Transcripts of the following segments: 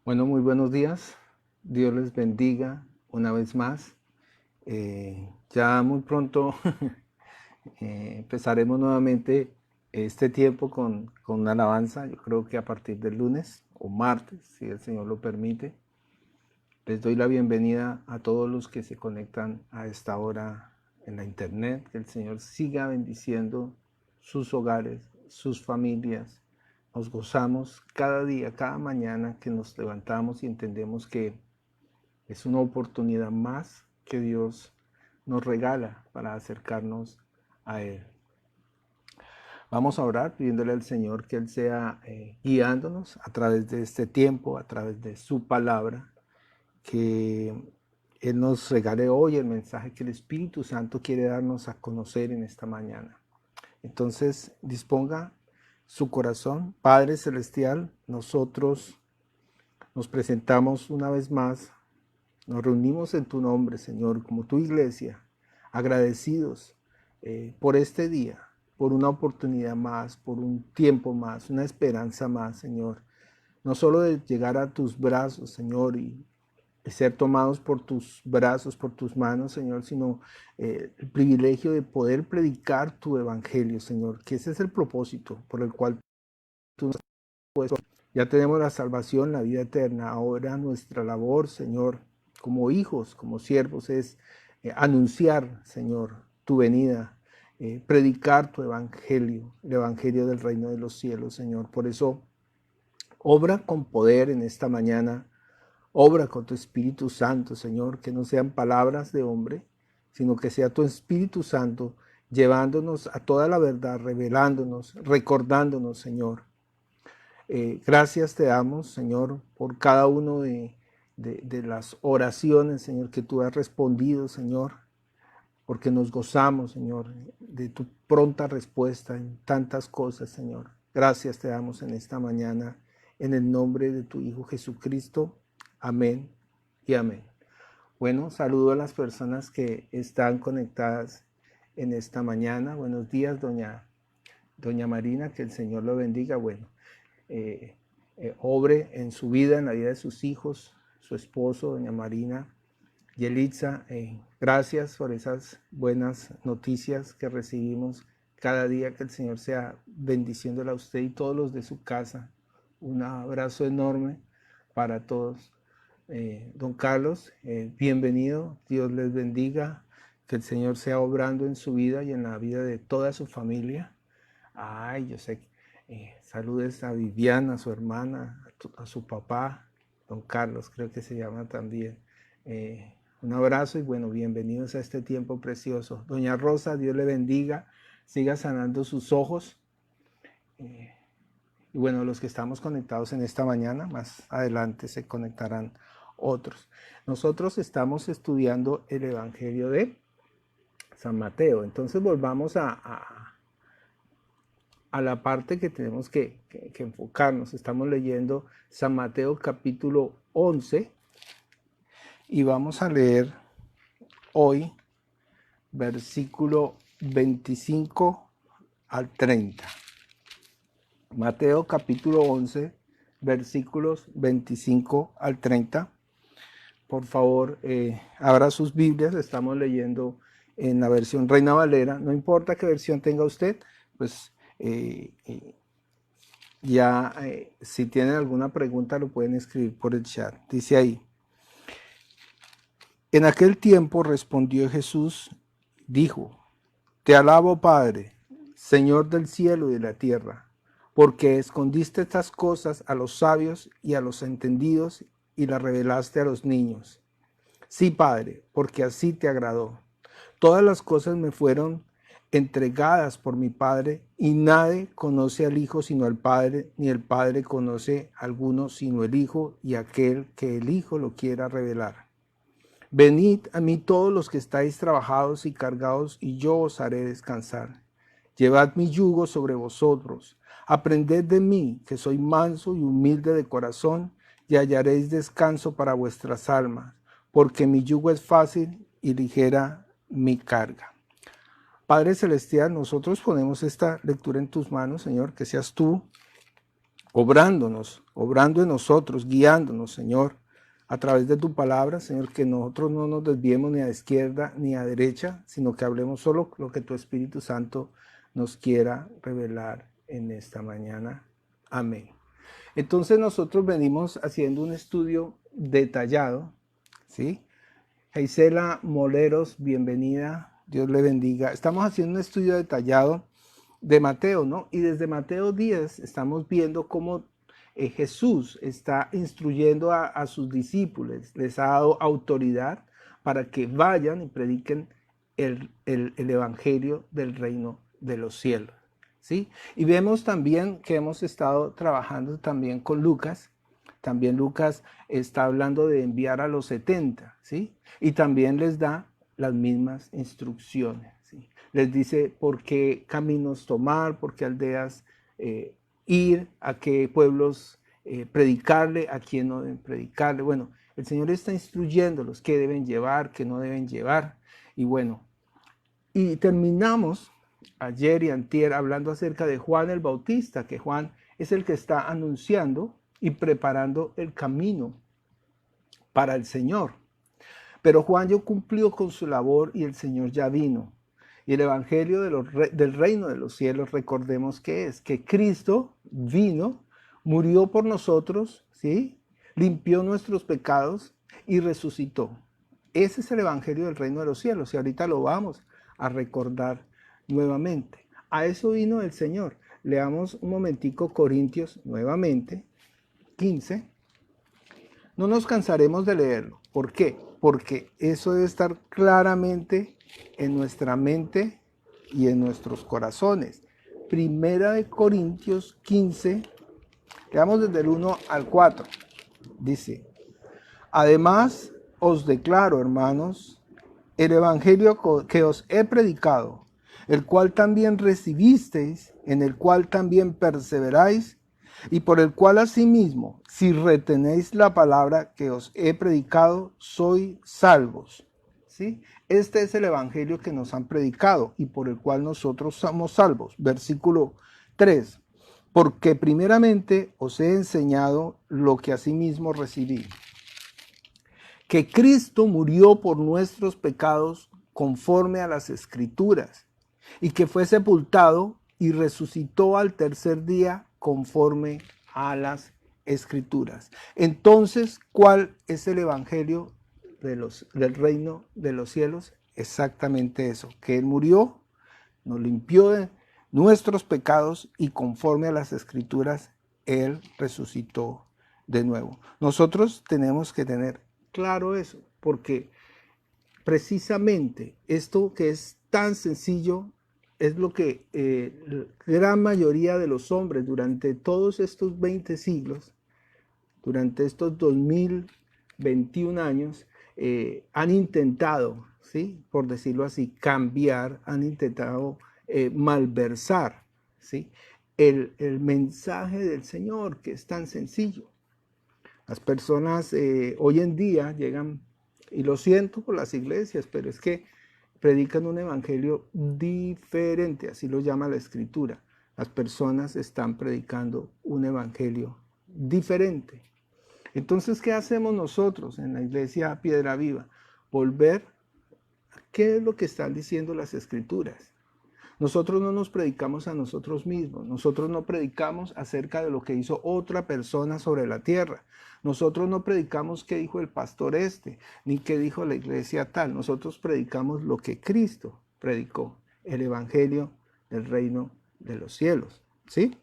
Bueno, muy buenos días. Dios les bendiga una vez más. Ya muy pronto empezaremos nuevamente este tiempo con una alabanza. Yo creo que a partir del lunes o martes, si el Señor lo permite. Les doy la bienvenida a todos los que se conectan a esta hora en la internet. Que el Señor siga bendiciendo sus hogares, sus familias. Nos gozamos cada día, cada mañana que nos levantamos y entendemos que es una oportunidad más que Dios nos regala para acercarnos a Él. Vamos a orar pidiéndole al Señor que Él sea guiándonos a través de este tiempo, a través de su palabra, que Él nos regale hoy el mensaje que el Espíritu Santo quiere darnos a conocer en esta mañana. Entonces, disponga su corazón. Padre Celestial, nosotros nos presentamos una vez más, nos reunimos en tu nombre, Señor, como tu iglesia, agradecidos por este día, por una oportunidad más, por un tiempo más, una esperanza más, Señor. No solo de llegar a tus brazos, Señor, y ser tomados por tus brazos, por tus manos, Señor, sino el privilegio de poder predicar tu evangelio, Señor, que ese es el propósito por el cual tú nos has puesto. Ya tenemos la salvación, la vida eterna. Ahora nuestra labor, Señor, como hijos, como siervos, es anunciar, Señor, tu venida, predicar tu evangelio, el evangelio del reino de los cielos, Señor. Por eso, obra con poder en esta mañana. Obra con tu Espíritu Santo, Señor, que no sean palabras de hombre, sino que sea tu Espíritu Santo llevándonos a toda la verdad, revelándonos, recordándonos, Señor. Gracias te damos, Señor, por cada uno de las oraciones, Señor, que tú has respondido, Señor, porque nos gozamos, Señor, de tu pronta respuesta en tantas cosas, Señor. Gracias te damos en esta mañana, en el nombre de tu Hijo Jesucristo. Amén y amén. Bueno, saludo a las personas que están conectadas en esta mañana. Buenos días, doña Marina, que el Señor lo bendiga. Bueno, eh, obre en su vida, en la vida de sus hijos, su esposo, doña Marina. Yelitza, gracias por esas buenas noticias que recibimos cada día. Que el Señor sea bendiciéndola a usted y todos los de su casa. Un abrazo enorme para todos. Don Carlos, bienvenido. Dios les bendiga. Que el Señor sea obrando en su vida y en la vida de toda su familia. Ay, yo sé. Saludes a Viviana, a su hermana, a su papá, don Carlos, creo que se llama también. Un abrazo y bueno, bienvenidos a este tiempo precioso. Doña Rosa, Dios le bendiga, siga sanando sus ojos. Y bueno, los que estamos conectados en esta mañana, más adelante se conectarán otros. Nosotros estamos estudiando el Evangelio de San Mateo, entonces volvamos a la parte que tenemos que enfocarnos. Estamos leyendo San Mateo capítulo 11 y vamos a leer hoy versículo 25 al 30. Mateo capítulo 11, versículos 25 al 30. Por favor, abra sus Biblias, estamos leyendo en la versión Reina Valera. No importa qué versión tenga usted, pues ya si tienen alguna pregunta lo pueden escribir por el chat. Dice ahí: en aquel tiempo respondió Jesús, dijo: te alabo, Padre, Señor del cielo y de la tierra, porque escondiste estas cosas a los sabios y a los entendidos y las revelaste a los niños. Sí, Padre, porque así te agradó. Todas las cosas me fueron entregadas por mi Padre, y nadie conoce al Hijo sino al Padre, ni el Padre conoce a alguno sino el Hijo y aquel que el Hijo lo quiera revelar. Venid a mí todos los que estáis trabajados y cargados, y yo os haré descansar. Llevad mi yugo sobre vosotros. Aprended de mí, que soy manso y humilde de corazón, y hallaréis descanso para vuestras almas, porque mi yugo es fácil y ligera mi carga. Padre Celestial, nosotros ponemos esta lectura en tus manos, Señor, que seas tú obrando en nosotros, guiándonos, Señor, a través de tu palabra, Señor, que nosotros no nos desviemos ni a izquierda ni a derecha, sino que hablemos solo lo que tu Espíritu Santo nos quiera revelar en esta mañana. Amén. Entonces nosotros venimos haciendo un estudio detallado, ¿sí? Gisela Moleros, bienvenida, Dios le bendiga. Estamos haciendo un estudio detallado de Mateo, ¿no? Y desde Mateo 10 estamos viendo cómo Jesús está instruyendo a sus discípulos, les ha dado autoridad para que vayan y prediquen el evangelio del reino de los cielos, ¿sí? Y vemos también que hemos estado trabajando también con Lucas. También Lucas está hablando de enviar a los 70, ¿sí? Y también les da las mismas instrucciones, ¿sí? Les dice por qué caminos tomar, por qué aldeas ir, a qué pueblos predicarle, a quién no deben predicarle. Bueno, el Señor está instruyéndolos qué deben llevar, qué no deben llevar. Y bueno, y terminamos ayer y antier hablando acerca de Juan el Bautista, que Juan es el que está anunciando y preparando el camino para el Señor. Pero Juan ya cumplió con su labor y el Señor ya vino. Y el Evangelio del reino de los cielos, recordemos que es que Cristo vino, murió por nosotros, ¿sí? Limpió nuestros pecados y resucitó. Ese es el Evangelio del reino de los cielos y ahorita lo vamos a recordar nuevamente. A eso vino el Señor. Leamos un momentico Corintios nuevamente, 15. No nos cansaremos de leerlo. ¿Por qué? Porque eso debe estar claramente en nuestra mente y en nuestros corazones. Primera de Corintios 15, leamos desde el 1 al 4. Dice, además os declaro, hermanos, el evangelio que os he predicado, el cual también recibisteis, en el cual también perseveráis, y por el cual asimismo, si retenéis la palabra que os he predicado, sois salvos. ¿Sí? Este es el evangelio que nos han predicado y por el cual nosotros somos salvos. Versículo 3. Porque primeramente os he enseñado lo que asimismo recibí, que Cristo murió por nuestros pecados conforme a las Escrituras, y que fue sepultado y resucitó al tercer día conforme a las Escrituras. Entonces, ¿cuál es el evangelio del reino de los cielos? Exactamente eso, que Él murió, nos limpió de nuestros pecados y conforme a las Escrituras, Él resucitó de nuevo. Nosotros tenemos que tener claro eso, porque precisamente esto que es tan sencillo es lo que la gran mayoría de los hombres durante todos estos 20 siglos, durante estos 2021 años, han intentado, ¿sí? Por decirlo así, cambiar, han intentado malversar, ¿sí? El mensaje del Señor, que es tan sencillo. Las personas hoy en día llegan, y lo siento por las iglesias, pero es que predican un evangelio diferente, así lo llama la Escritura. Las personas están predicando un evangelio diferente. Entonces, ¿qué hacemos nosotros en la iglesia Piedra Viva? Volver a qué es lo que están diciendo las Escrituras. Nosotros no nos predicamos a nosotros mismos, nosotros no predicamos acerca de lo que hizo otra persona sobre la tierra, nosotros no predicamos qué dijo el pastor ni qué dijo la iglesia tal, nosotros predicamos lo que Cristo predicó, el evangelio del reino de los cielos, ¿sí?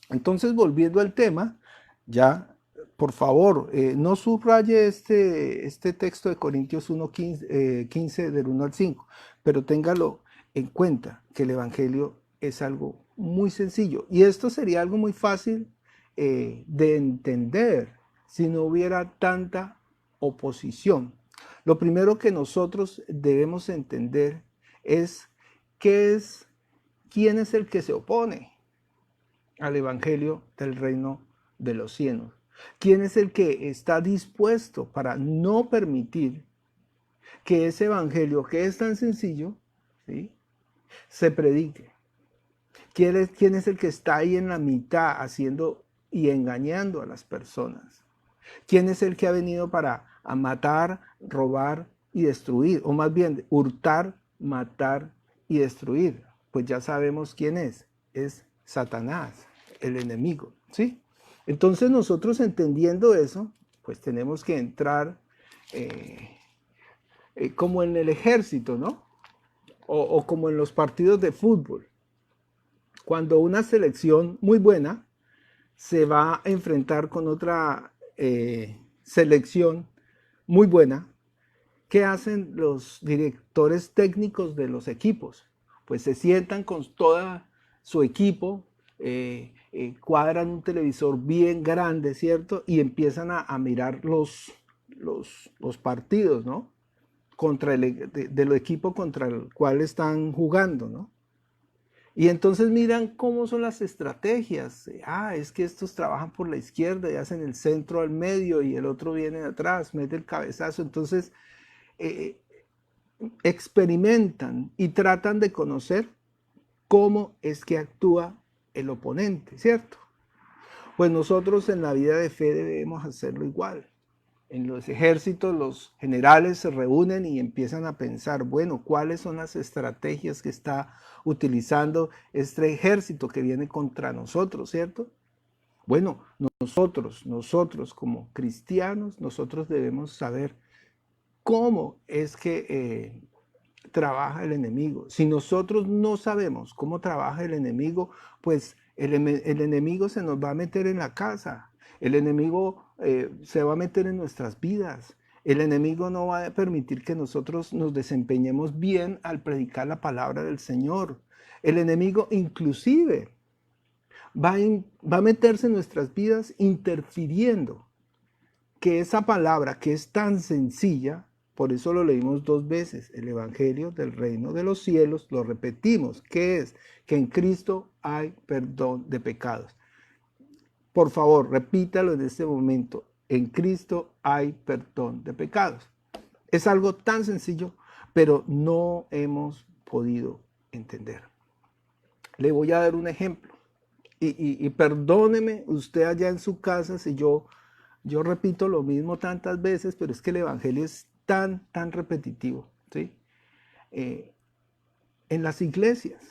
Entonces, volviendo al tema, ya, por favor, no subraye este texto de Corintios 1, 15 del 1 al 5, pero téngalo en cuenta que el evangelio es algo muy sencillo y esto sería algo muy fácil de entender si no hubiera tanta oposición. Lo primero que nosotros debemos entender es quién es el que se opone al evangelio del reino de los cielos. ¿Quién es el que está dispuesto para no permitir que ese evangelio, que es tan sencillo, ¿sí?, se predique? ¿Quién es el que está ahí en la mitad haciendo y engañando a las personas. ¿Quién es el que ha venido para matar, robar y destruir? O más bien, hurtar, matar y destruir. Pues ya sabemos quién es. Es Satanás, el enemigo, ¿sí? Entonces nosotros entendiendo eso, pues tenemos que entrar como en el ejército, ¿no? O como en los partidos de fútbol. Cuando una selección muy buena se va a enfrentar con otra selección muy buena, ¿qué hacen los directores técnicos de los equipos? Pues se sientan con todo su equipo, cuadran un televisor bien grande, ¿cierto? Y empiezan a mirar los partidos, ¿no? Contra del equipo contra el cual están jugando, ¿no? Y entonces miran cómo son las estrategias. Es que estos trabajan por la izquierda y hacen el centro al medio y el otro viene de atrás, mete el cabezazo. Entonces experimentan y tratan de conocer cómo es que actúa el oponente, ¿cierto? Pues nosotros en la vida de fe debemos hacerlo igual. En los ejércitos los generales se reúnen y empiezan a pensar, bueno, ¿cuáles son las estrategias que está utilizando este ejército que viene contra nosotros, ¿cierto? Bueno, nosotros como cristianos, nosotros debemos saber cómo es que trabaja el enemigo. Si nosotros no sabemos cómo trabaja el enemigo, pues el enemigo se nos va a meter en la casa. El enemigo se va a meter en nuestras vidas. El enemigo no va a permitir que nosotros nos desempeñemos bien al predicar la palabra del Señor. El enemigo inclusive va a meterse en nuestras vidas interfiriendo que esa palabra que es tan sencilla, por eso lo leímos 2 veces, el Evangelio del Reino de los Cielos, lo repetimos, que es que en Cristo hay perdón de pecados. Por favor, repítalo en este momento, en Cristo hay perdón de pecados. Es algo tan sencillo, pero no hemos podido entender. Le voy a dar un ejemplo, y perdóneme usted allá en su casa si yo repito lo mismo tantas veces, pero es que el Evangelio es tan repetitivo, ¿sí? En las iglesias,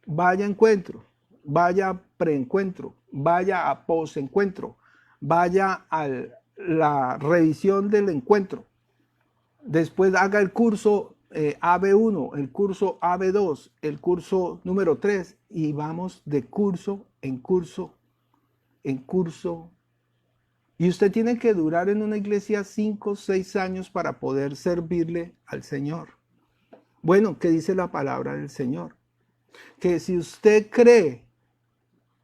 vaya a encuentro, vaya a preencuentro, vaya a posencuentro, vaya a la revisión del encuentro, después haga el curso AB1, el curso AB2, el curso número 3 y vamos de curso en curso en curso. Y usted tiene que durar en una iglesia 5 o 6 años para poder servirle al Señor. Bueno, ¿qué dice la palabra del Señor? Que si usted cree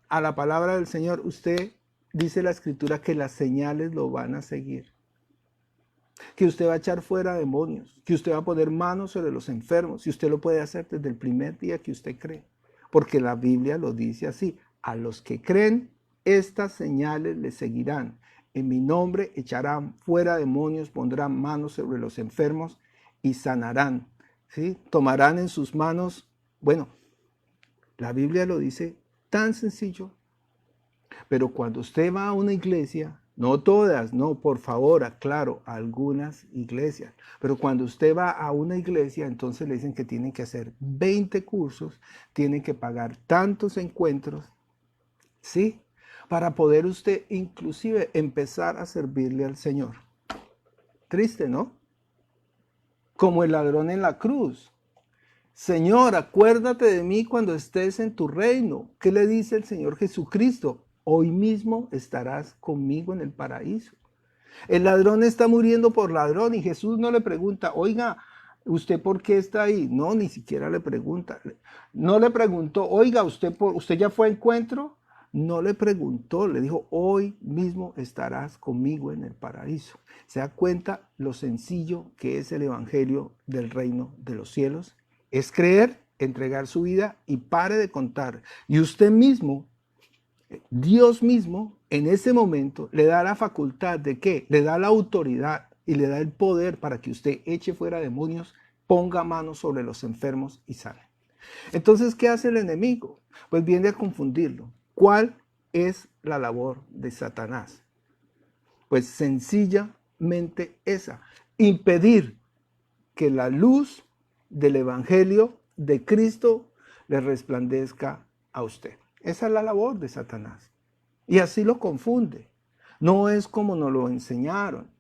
a la palabra del Señor, usted dice la Escritura que las señales lo van a seguir. Que usted va a echar fuera demonios, que usted va a poner manos sobre los enfermos, y usted lo puede hacer desde el primer día que usted cree. Porque la Biblia lo dice así: a los que creen, estas señales les seguirán. En mi nombre echarán fuera demonios, pondrán manos sobre los enfermos y sanarán. ¿Sí? Tomarán en sus manos, bueno, la Biblia lo dice tan sencillo, pero cuando usted va a una iglesia, no todas, no, por favor, aclaro, algunas iglesias, pero cuando usted va a una iglesia, entonces le dicen que tienen que hacer 20 cursos, tienen que pagar tantos encuentros, ¿sí? Para poder usted inclusive empezar a servirle al Señor. Triste, ¿no? Como el ladrón en la cruz. Señor, acuérdate de mí cuando estés en tu reino. ¿Qué le dice el Señor Jesucristo? Hoy mismo estarás conmigo en el paraíso. El ladrón está muriendo por ladrón y Jesús no le pregunta, oiga, ¿usted por qué está ahí? No, ni siquiera le pregunta. No le preguntó, oiga, ¿usted ya fue a encuentro? No le preguntó, le dijo, hoy mismo estarás conmigo en el paraíso. ¿Se da cuenta lo sencillo que es el evangelio del reino de los cielos? Es creer, entregar su vida y pare de contar. Y usted mismo, Dios mismo, en ese momento le da la facultad de ¿qué? Le da la autoridad y le da el poder para que usted eche fuera demonios, ponga manos sobre los enfermos y sane. Entonces, ¿qué hace el enemigo? Pues viene a confundirlo. ¿Cuál es la labor de Satanás? Pues sencillamente esa, impedir que la luz del Evangelio de Cristo le resplandezca a usted. Esa es la labor de Satanás. Y así lo confunde. No es como nos lo enseñaron,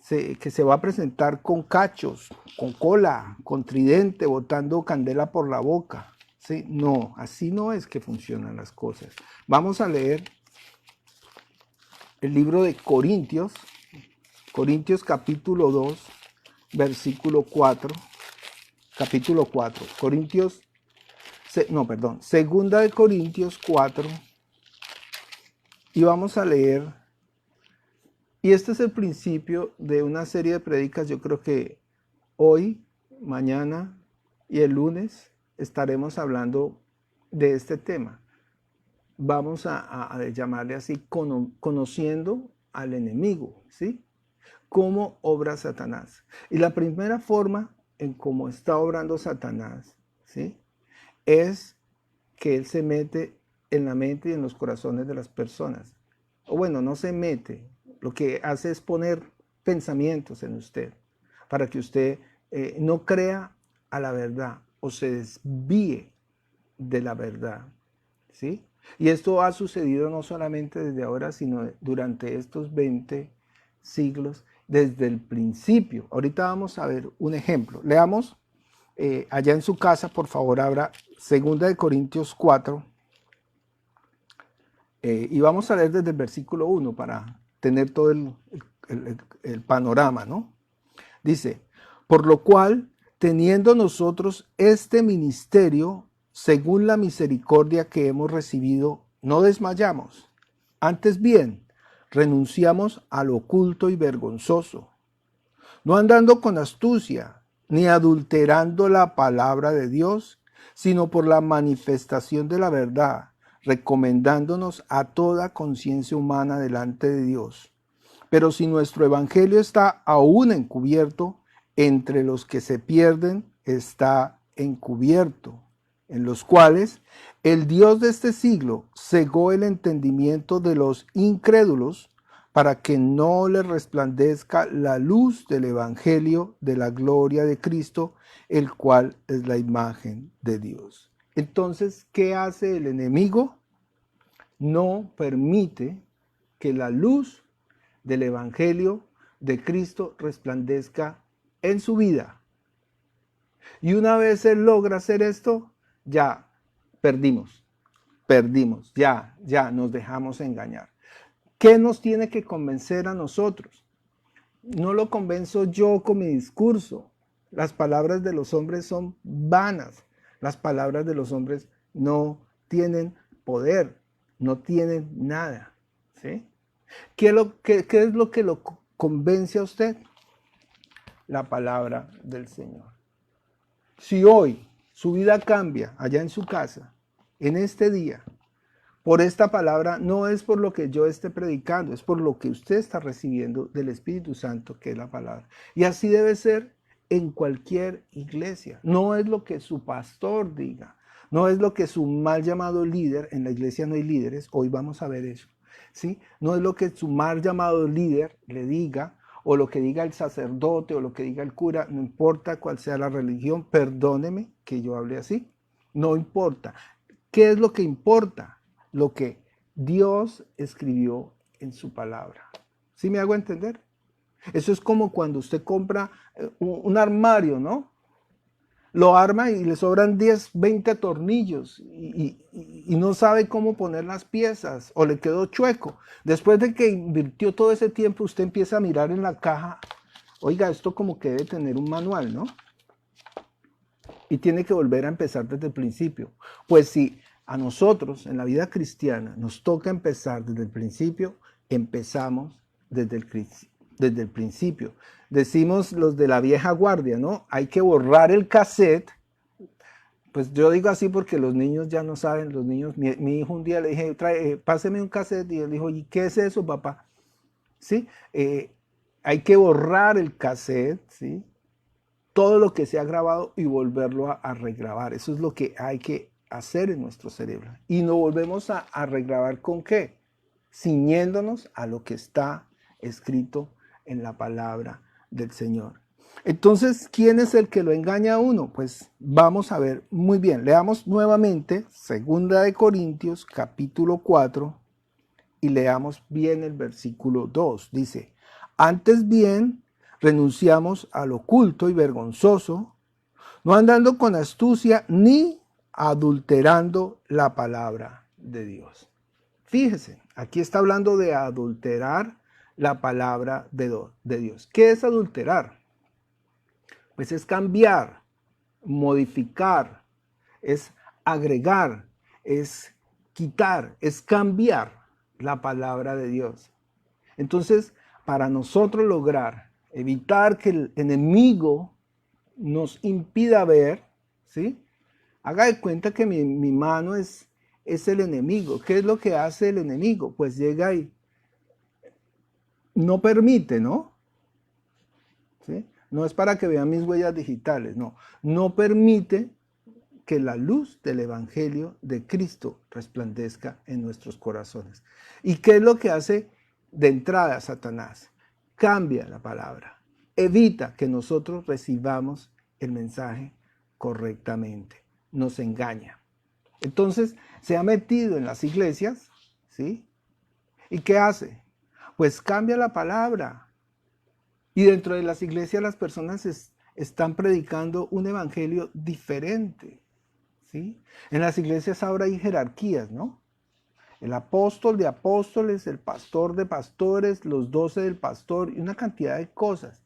que se va a presentar con cachos, con cola, con tridente, botando candela por la boca. ¿Sí? No, así no es que funcionan las cosas. Vamos a leer el libro de Corintios, Corintios capítulo 2, versículo 4, capítulo 4, segunda de Corintios 4, y vamos a leer, y este es el principio de una serie de prédicas. Yo creo que hoy, mañana y el lunes estaremos hablando de este tema. Vamos a llamarle así, conociendo al enemigo, ¿sí? ¿Cómo obra Satanás? Y la primera forma en cómo está obrando Satanás, ¿sí?, es que él se mete en la mente y en los corazones de las personas. O bueno, no se mete, lo que hace es poner pensamientos en usted para que usted no crea a la verdad o se desvíe de la verdad, ¿sí? Y esto ha sucedido no solamente desde ahora, sino durante estos 20 siglos, desde el principio. Ahorita vamos a ver un ejemplo. Leamos allá en su casa, por favor, abra 2 de Corintios 4, y vamos a leer desde el versículo 1 para tener todo el panorama, ¿no? Dice, por lo cual, teniendo nosotros este ministerio, según la misericordia que hemos recibido, no desmayamos. Antes bien, renunciamos al oculto y vergonzoso, no andando con astucia, ni adulterando la palabra de Dios, sino por la manifestación de la verdad, recomendándonos a toda conciencia humana delante de Dios. Pero si nuestro evangelio está aún encubierto, entre los que se pierden está encubierto, en los cuales el Dios de este siglo cegó el entendimiento de los incrédulos, para que no les resplandezca la luz del evangelio de la gloria de Cristo, el cual es la imagen de Dios. Entonces, ¿qué hace el enemigo? No permite que la luz del evangelio de Cristo resplandezca en su vida. Y una vez él logra hacer esto, ya perdimos, ya nos dejamos engañar. ¿Qué nos tiene que convencer a nosotros? No lo convenzo yo con mi discurso. Las palabras de los hombres son vanas. Las palabras de los hombres no tienen poder, no tienen nada, ¿sí? ¿Qué es lo que lo convence a usted? La palabra del Señor. Si hoy su vida cambia allá en su casa, en este día, por esta palabra, no es por lo que yo esté predicando, es por lo que usted está recibiendo del Espíritu Santo, que es la palabra. Y así debe ser en cualquier iglesia. No es lo que su pastor diga, no es lo que su mal llamado líder, en la iglesia no hay líderes, hoy vamos a ver eso, ¿sí? No es lo que su mal llamado líder le diga, o lo que diga el sacerdote, o lo que diga el cura, no importa cuál sea la religión, perdóneme que yo hable así, no importa. ¿Qué es lo que importa? Lo que Dios escribió en su palabra. ¿Sí me hago entender? Eso es como cuando usted compra un armario, ¿no? Lo arma y le sobran 10, 20 tornillos y no sabe cómo poner las piezas o le quedó chueco. Después de que invirtió todo ese tiempo, usted empieza a mirar en la caja, oiga, esto como que debe tener un manual, ¿no? Y tiene que volver a empezar desde el principio. Pues si a nosotros en la vida cristiana nos toca empezar desde el principio, empezamos desde el principio. Decimos los de la vieja guardia, ¿no? Hay que borrar el cassette. Pues yo digo así porque los niños ya no saben, los niños, mi hijo un día le dije, páseme un cassette, y él dijo, ¿y qué es eso, papá? ¿Sí? Hay que borrar el cassette, ¿sí? Todo lo que se ha grabado y volverlo a regrabar. Eso es lo que hay que hacer en nuestro cerebro. Y nos volvemos a regrabar ¿con qué? Ciñéndonos a lo que está escrito en la palabra del Señor. Entonces, ¿quién es el que lo engaña a uno? Pues vamos a ver muy bien. Leamos nuevamente 2 Corintios capítulo 4 y leamos bien el versículo 2. Dice, antes bien renunciamos al oculto y vergonzoso, no andando con astucia ni adulterando la palabra de Dios. Fíjese, aquí está hablando de adulterar la palabra de Dios. ¿Qué es adulterar? Pues es cambiar, modificar, es agregar, es quitar, es cambiar la palabra de Dios. Entonces, para nosotros lograr evitar que el enemigo nos impida ver, ¿sí? Haga de cuenta que mi mano es el enemigo. ¿Qué es lo que hace el enemigo? Pues llega y no permite, ¿no? ¿Sí? No es para que vean mis huellas digitales, no. No permite que la luz del Evangelio de Cristo resplandezca en nuestros corazones. ¿Y qué es lo que hace de entrada Satanás? Cambia la palabra. Evita que nosotros recibamos el mensaje correctamente. Nos engaña. Entonces, se ha metido en las iglesias, ¿sí? ¿Y qué hace? Pues cambia la palabra. Y dentro de las iglesias las personas están predicando un evangelio diferente, ¿sí? En las iglesias ahora hay jerarquías, ¿no? El apóstol de apóstoles, el pastor de pastores, los 12 del pastor y una cantidad de cosas.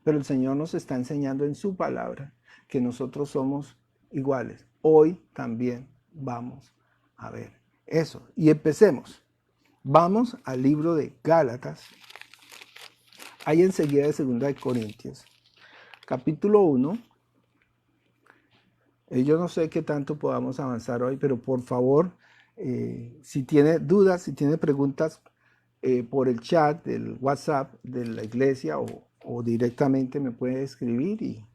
Pero el Señor nos está enseñando en su palabra que nosotros somos iguales. Hoy también vamos a ver eso. Y empecemos. Vamos al libro de Gálatas. Ahí enseguida de 2 Corintios. Capítulo 1. Yo no sé qué tanto podamos avanzar hoy, pero por favor, si tiene dudas, si tiene preguntas por el chat del WhatsApp de la iglesia o directamente me puede escribir y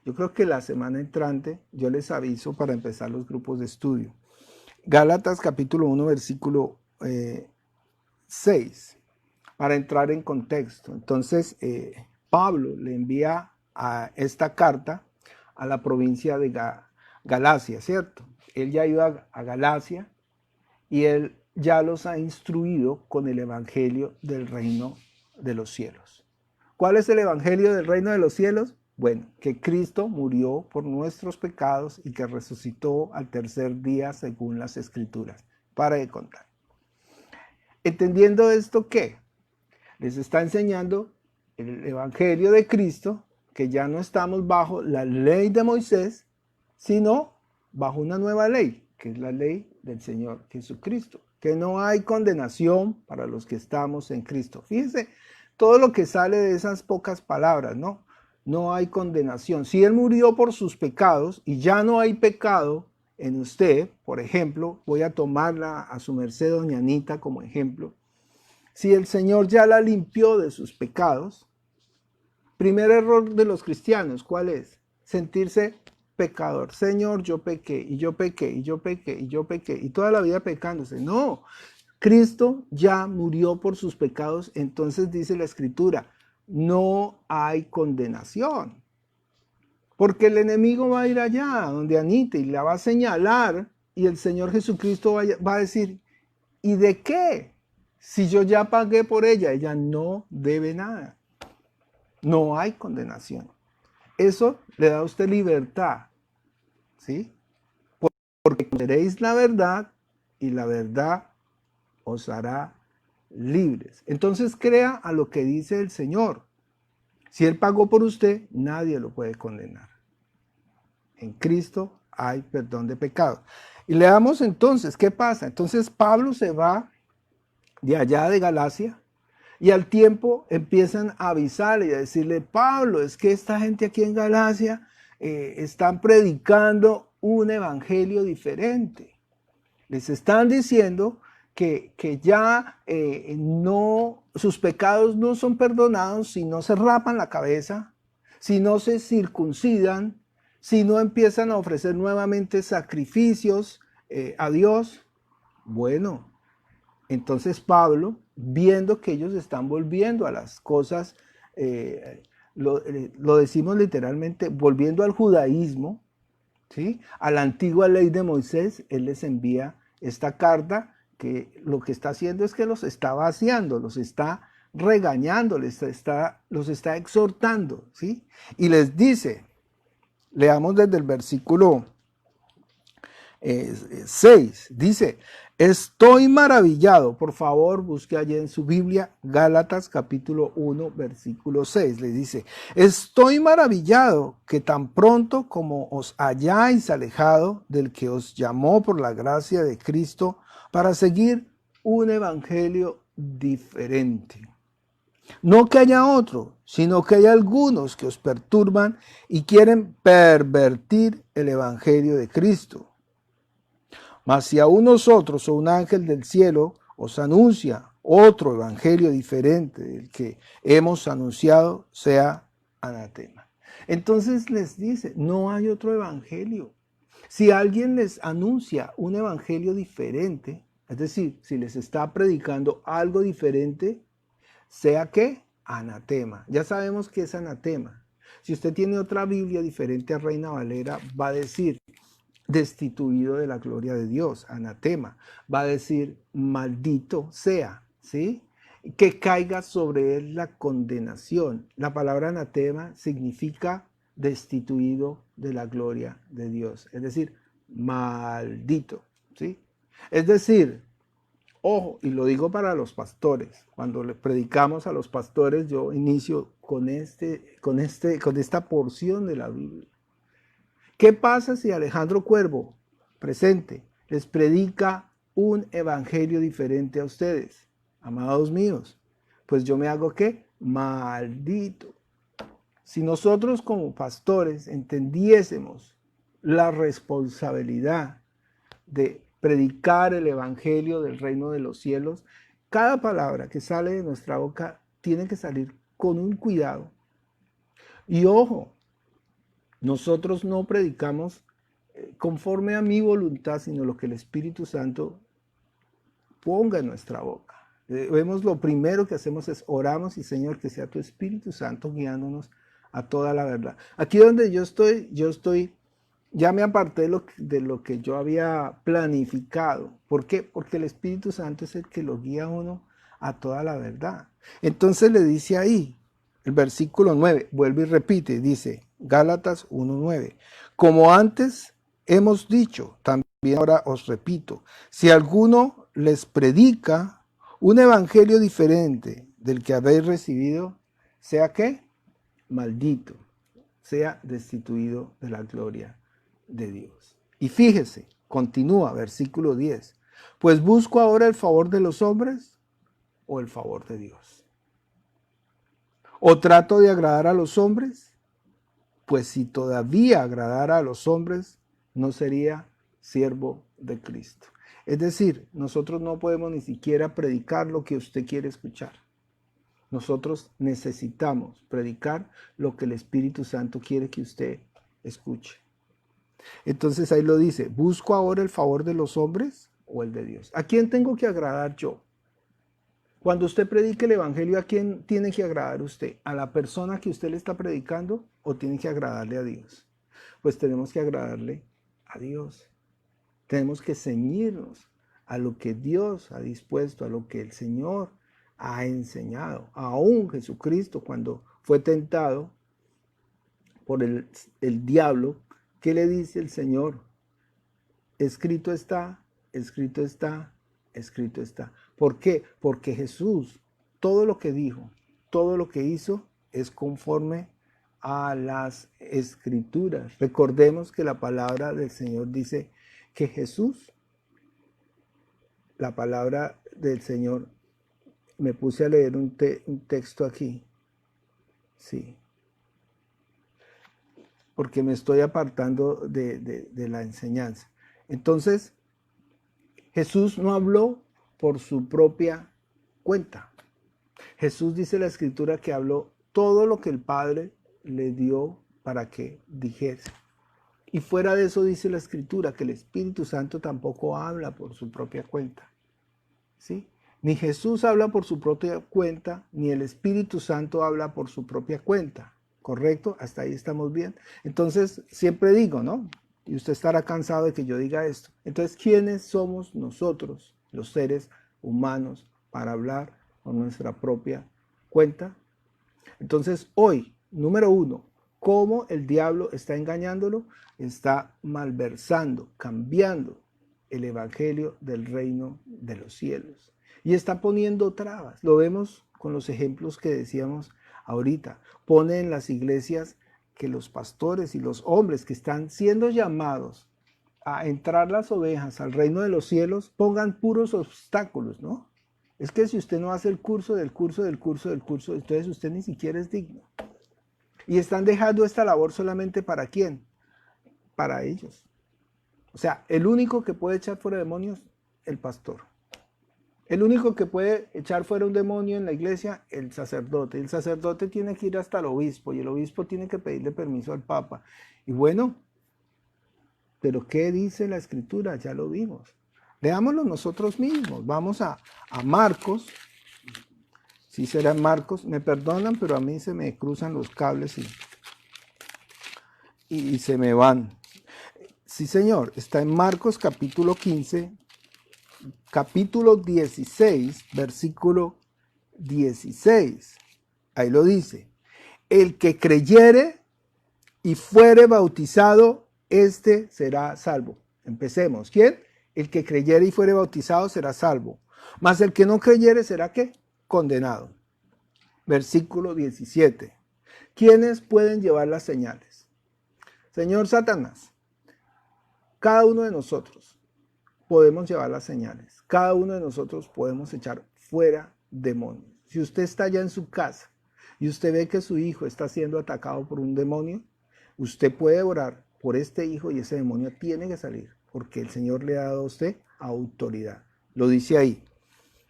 yo creo que la semana entrante yo les aviso para empezar los grupos de estudio. Gálatas capítulo 1 versículo 6, para entrar en contexto. Entonces, Pablo le envía a esta carta a la provincia de Galacia, ¿cierto? Él ya iba a Galacia y él ya los ha instruido con el evangelio del reino de los cielos. ¿Cuál es el evangelio del reino de los cielos? Bueno, que Cristo murió por nuestros pecados y que resucitó al tercer día según las Escrituras. Para de contar. Entendiendo esto, ¿qué? Les está enseñando el evangelio de Cristo, que ya no estamos bajo la ley de Moisés, sino bajo una nueva ley, que es la ley del Señor Jesucristo, que no hay condenación para los que estamos en Cristo. Fíjense todo lo que sale de esas pocas palabras, ¿no? No hay condenación. Si Él murió por sus pecados y ya no hay pecado en usted, por ejemplo, voy a tomarla a su merced, doña Anita, como ejemplo. Si el Señor ya la limpió de sus pecados, primer error de los cristianos, ¿cuál es? Sentirse pecador. Señor, yo pequé, y yo pequé, y yo pequé, y yo pequé, y toda la vida pecándose. No, Cristo ya murió por sus pecados, entonces dice la Escritura, no hay condenación. Porque el enemigo va a ir allá, donde Anita, y la va a señalar, y el Señor Jesucristo va a decir, ¿y de qué? Si yo ya pagué por ella no debe nada. No hay condenación. Eso le da a usted libertad, ¿sí? Porque conoceréis la verdad y la verdad os hará libres. Entonces crea a lo que dice el Señor. Si Él pagó por usted, nadie lo puede condenar. En Cristo hay perdón de pecados. Y leamos entonces, ¿qué pasa? Entonces Pablo se va de allá de Galacia y al tiempo empiezan a avisarle y a decirle, Pablo, es que esta gente aquí en Galacia están predicando un evangelio diferente. Les están diciendo que ya sus pecados no son perdonados si no se rapan la cabeza, si no se circuncidan, si no empiezan a ofrecer nuevamente sacrificios a Dios? Bueno, entonces Pablo, viendo que ellos están volviendo a las cosas, lo decimos literalmente, volviendo al judaísmo, ¿sí?, a la antigua ley de Moisés, él les envía esta carta que lo que está haciendo es que los está vaciando, los está regañando, los está exhortando, ¿sí? Y les dice, leamos desde el versículo 6, dice, estoy maravillado, por favor busque allí en su Biblia, Gálatas capítulo 1, versículo 6, le dice, estoy maravillado que tan pronto como os hayáis alejado del que os llamó por la gracia de Cristo para seguir un evangelio diferente. No que haya otro, sino que hay algunos que os perturban y quieren pervertir el evangelio de Cristo. Mas si aún nosotros o un ángel del cielo os anuncia otro evangelio diferente del que hemos anunciado, sea anatema. Entonces les dice, no hay otro evangelio. Si alguien les anuncia un evangelio diferente, es decir, si les está predicando algo diferente, sea que anatema. Ya sabemos que es anatema. Si usted tiene otra Biblia diferente a Reina Valera, va a decir destituido de la gloria de Dios, anatema. Va a decir maldito sea, ¿sí? Que caiga sobre él la condenación. La palabra anatema significa destituido de la gloria de Dios, es decir, maldito, ¿sí? Es decir, ojo, y lo digo para los pastores, cuando le predicamos a los pastores, yo inicio con esta porción de la Biblia. ¿Qué pasa si Alejandro Cuervo, presente, les predica un evangelio diferente a ustedes, amados míos? Pues yo me hago ¿qué? Maldito. Si nosotros como pastores entendiésemos la responsabilidad de predicar el evangelio del reino de los cielos, cada palabra que sale de nuestra boca tiene que salir con un cuidado. Y ojo, nosotros no predicamos conforme a mi voluntad, sino lo que el Espíritu Santo ponga en nuestra boca. Vemos, lo primero que hacemos es oramos y Señor, que sea tu Espíritu Santo guiándonos a toda la verdad. Aquí donde yo estoy, ya me aparté de lo que yo había planificado. ¿Por qué? Porque el Espíritu Santo es el que lo guía a uno a toda la verdad. Entonces le dice ahí, el versículo 9, vuelve y repite, dice Gálatas 1:9, como antes hemos dicho, también ahora os repito, si alguno les predica un evangelio diferente del que habéis recibido, sea ¿qué? Maldito, sea destituido de la gloria de Dios. Y fíjese, continúa, versículo 10, pues busco ahora el favor de los hombres o el favor de Dios. ¿O trato de agradar a los hombres? Pues si todavía agradara a los hombres, no sería siervo de Cristo. Es decir, nosotros no podemos ni siquiera predicar lo que usted quiere escuchar. Nosotros necesitamos predicar lo que el Espíritu Santo quiere que usted escuche. Entonces ahí lo dice, ¿busco ahora el favor de los hombres o el de Dios? ¿A quién tengo que agradar yo? Cuando usted predique el evangelio, ¿a quién tiene que agradar usted? ¿A la persona que usted le está predicando o tiene que agradarle a Dios? Pues tenemos que agradarle a Dios. Tenemos que ceñirnos a lo que Dios ha dispuesto, a lo que el Señor ha enseñado. Aún Jesucristo, cuando fue tentado por el diablo, ¿qué le dice el Señor? Escrito está, escrito está, escrito está. ¿Por qué? Porque Jesús, todo lo que dijo, todo lo que hizo, es conforme a las Escrituras. Recordemos que la palabra del Señor dice que Jesús, la palabra del Señor, me puse a leer un texto aquí, sí, porque me estoy apartando de la enseñanza. Entonces, Jesús no habló por su propia cuenta. Jesús dice en la Escritura que habló todo lo que el Padre le dio para que dijese. Y fuera de eso dice la Escritura que el Espíritu Santo tampoco habla por su propia cuenta. ¿Sí? Ni Jesús habla por su propia cuenta, ni el Espíritu Santo habla por su propia cuenta. ¿Correcto? Hasta ahí estamos bien. Entonces, siempre digo, ¿no? Y usted estará cansado de que yo diga esto. Entonces, ¿quiénes somos nosotros, los seres humanos, para hablar por nuestra propia cuenta? Entonces, hoy, número 1, ¿cómo el diablo está engañándolo? Está malversando, cambiando el evangelio del reino de los cielos. Y está poniendo trabas. Lo vemos con los ejemplos que decíamos ahorita. Pone en las iglesias que los pastores y los hombres que están siendo llamados a entrar las ovejas al reino de los cielos, pongan puros obstáculos, ¿no? Es que si usted no hace el curso, entonces usted ni siquiera es digno. Y están dejando esta labor solamente ¿para quién? Para ellos. O sea, el único que puede echar fuera demonios, el pastor. El único que puede echar fuera un demonio en la iglesia, el sacerdote. El sacerdote tiene que ir hasta el obispo y el obispo tiene que pedirle permiso al papa. Y bueno, pero ¿qué dice la Escritura? Ya lo vimos. Leámoslo nosotros mismos. Vamos a Marcos. Si será Marcos, me perdonan, pero a mí se me cruzan los cables y se me van. Sí, señor, está en Marcos capítulo 15, capítulo 16, versículo 16. Ahí lo dice. El que creyere y fuere bautizado, este será salvo. Empecemos. ¿Quién? El que creyere y fuere bautizado será salvo. Mas el que no creyere será ¿qué? Condenado. Versículo 17. ¿Quiénes pueden llevar las señales? Señor Satanás, cada uno de nosotros podemos llevar las señales. Cada uno de nosotros podemos echar fuera demonios. Si usted está allá en su casa y usted ve que su hijo está siendo atacado por un demonio, usted puede orar por este hijo y ese demonio tiene que salir, porque el Señor le ha dado a usted autoridad. Lo dice ahí,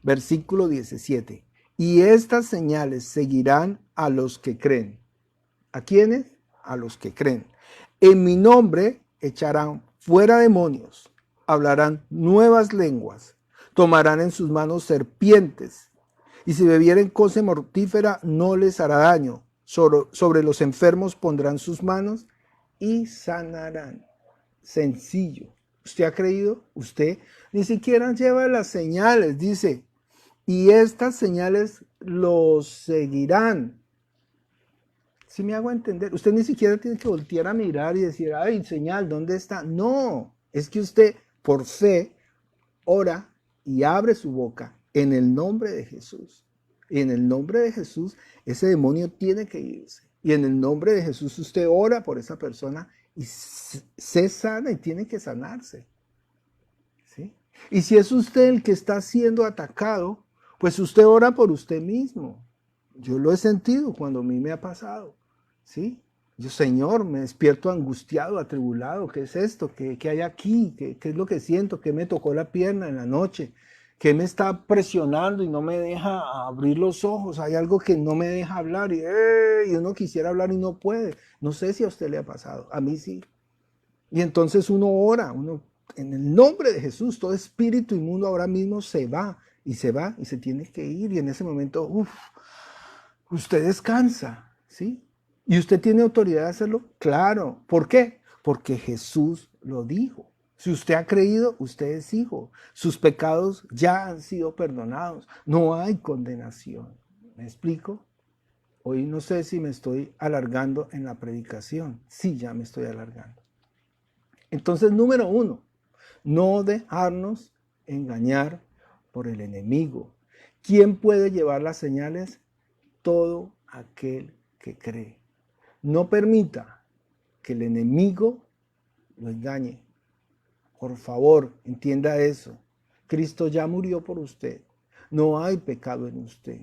versículo 17. Y estas señales seguirán a los que creen. ¿A quiénes? A los que creen. En mi nombre echarán fuera demonios, hablarán nuevas lenguas, tomarán en sus manos serpientes, y si bebieren cosa mortífera no les hará daño. Sobre los enfermos pondrán sus manos y sanarán. Sencillo. ¿Usted ha creído? Usted ni siquiera lleva las señales, dice. Y estas señales los seguirán. ¿Sí me hago entender? Usted ni siquiera tiene que voltear a mirar y decir, ay, señal, ¿dónde está? No, es que usted por fe ora y abre su boca en el nombre de Jesús. Y en el nombre de Jesús ese demonio tiene que irse. Y en el nombre de Jesús usted ora por esa persona y se sana y tiene que sanarse. ¿Sí? Y si es usted el que está siendo atacado, pues usted ora por usted mismo. Yo lo he sentido cuando a mí me ha pasado. ¿Sí? Yo, Señor, me despierto angustiado, atribulado. ¿Qué es esto? ¿Qué hay aquí? ¿Qué es lo que siento? ¿Qué me tocó la pierna en la noche? ¿Qué me está presionando y no me deja abrir los ojos? Hay algo que no me deja hablar y uno quisiera hablar y no puede. No sé si a usted le ha pasado. A mí sí. Y entonces uno ora, en el nombre de Jesús, todo espíritu inmundo ahora mismo se va y se tiene que ir. Y en ese momento, usted descansa, ¿sí? ¿Y usted tiene autoridad de hacerlo? Claro. ¿Por qué? Porque Jesús lo dijo. Si usted ha creído, usted es hijo. Sus pecados ya han sido perdonados. No hay condenación. ¿Me explico? Hoy no sé si me estoy alargando en la predicación. Sí, ya me estoy alargando. Entonces, número 1, no dejarnos engañar por el enemigo. ¿Quién puede llevar las señales? Todo aquel que cree. No permita que el enemigo lo engañe. Por favor, entienda eso. Cristo ya murió por usted. No hay pecado en usted.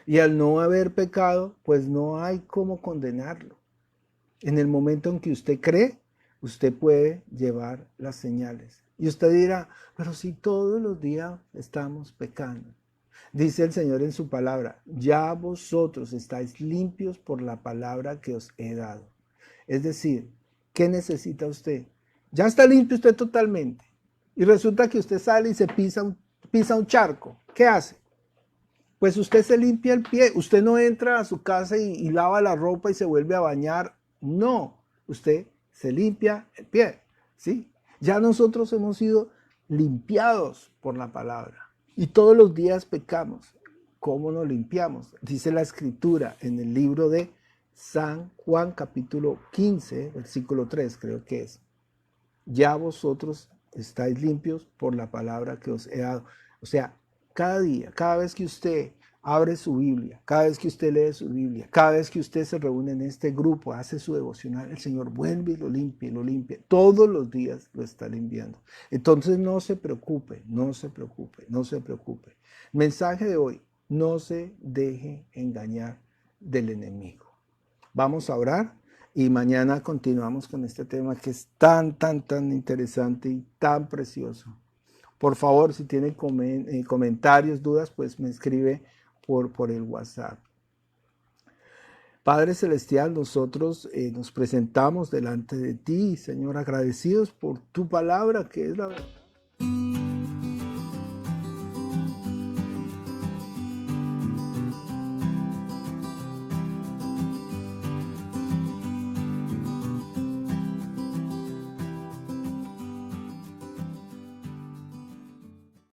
Y al no haber pecado, pues no hay cómo condenarlo. En el momento en que usted cree, usted puede llevar las señales. Y usted dirá, pero si todos los días estamos pecando. Dice el Señor en su palabra, ya vosotros estáis limpios por la palabra que os he dado. Es decir, ¿Qué necesita usted? Ya está limpio usted totalmente. Y resulta que usted sale y se pisa un charco. ¿Qué hace? Pues usted se limpia el pie. Usted no entra a su casa y lava la ropa y se vuelve a bañar. No, usted se limpia el pie. ¿Sí? Ya nosotros hemos sido limpiados por la palabra. Y todos los días pecamos. ¿Cómo nos limpiamos? Dice la escritura en el libro de San Juan capítulo 15, versículo 3, creo que es. Ya vosotros estáis limpios por la palabra que os he dado. O sea, cada día, cada vez que usted abre su Biblia, cada vez que usted lee su Biblia, cada vez que usted se reúne en este grupo, hace su devocional, el Señor vuelve y lo limpia, lo limpia. Todos los días lo está limpiando. Entonces no se preocupe, no se preocupe, no se preocupe. Mensaje de hoy, no se deje engañar del enemigo. Vamos a orar y mañana continuamos con este tema que es tan interesante y tan precioso. Por favor, si tiene comentarios, dudas, pues me escribe por el WhatsApp. Padre Celestial, nosotros nos presentamos delante de ti, Señor, agradecidos por tu palabra que es la verdad.